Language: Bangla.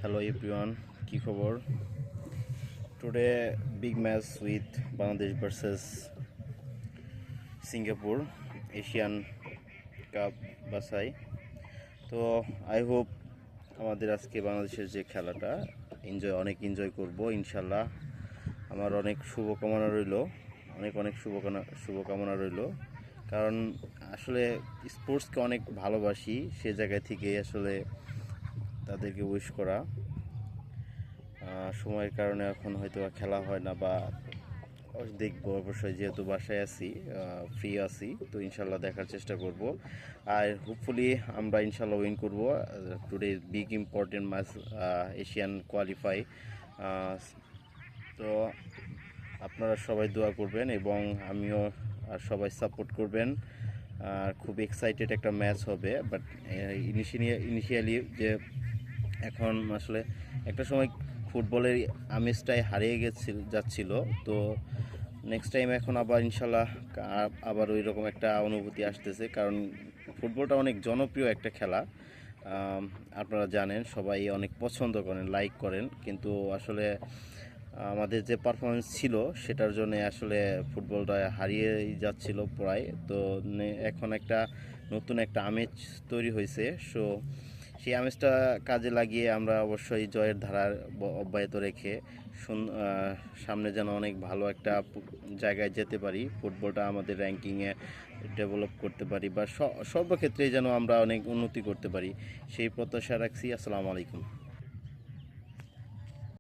Hello everyone, কি খবর? Today big match with Bangladesh versus Singapore Asian Cup বাছাই। তো আই হোপ আমাদের আজকে বাংলাদেশের যে খেলাটা অনেক এনজয় করব ইনশাল্লাহ। আমার অনেক শুভকামনা রইল, অনেক শুভকামনা রইল, কারণ আসলে স্পোর্টসকে অনেক ভালোবাসি, সে জায়গা থেকে আসলে তাদেরকে উইশ করা। সময়ের কারণে এখন হয়তো খেলা হয় না, বা দেখবো অবশ্যই, যেহেতু বাসায় আছি, ফ্রি আছি, তো ইনশাল্লাহ দেখার চেষ্টা করব। আর হোপফুলি আমরা ইনশাল্লাহ উইন করব। Today big important match, Asian qualify. তো আপনারা সবাই দোয়া করবেন এবং আমিও, আর সবাই সাপোর্ট করবেন। খুব এক্সাইটেড একটা ম্যাচ হবে, বাট ইনিশিয়ালি যে এখন আসলে একটা সময় ফুটবলের আমেজটাই হারিয়ে যাচ্ছিল। তো নেক্সট টাইম এখন আবার ইনশাল্লাহ আবার ওই রকম একটা অনুভূতি আসতেছে, কারণ ফুটবলটা অনেক জনপ্রিয় একটা খেলা। আপনারা জানেন, সবাই অনেক পছন্দ করেন, লাইক করেন, কিন্তু আসলে আমাদের যে পারফরমেন্স ছিল সেটার জন্য আসলে ফুটবলটা হারিয়ে যাচ্ছিল প্রায়। তো এখন নতুন একটা আমেজ তৈরি হয়েছে। সেই আমেজটা কাজে লাগিয়ে আমরা অবশ্যই জয়ের ধারা অব্যাহত রেখে সামনে যেন অনেক ভালো একটা জায়গায় যেতে পারি, ফুটবলটা আমাদের র্যাঙ্কিংয়ে ডেভেলপ করতে পারি, বা সর্বক্ষেত্রেই যেন আমরা অনেক উন্নতি করতে পারি, সেই প্রত্যাশা রাখছি। আসসালামু আলাইকুম।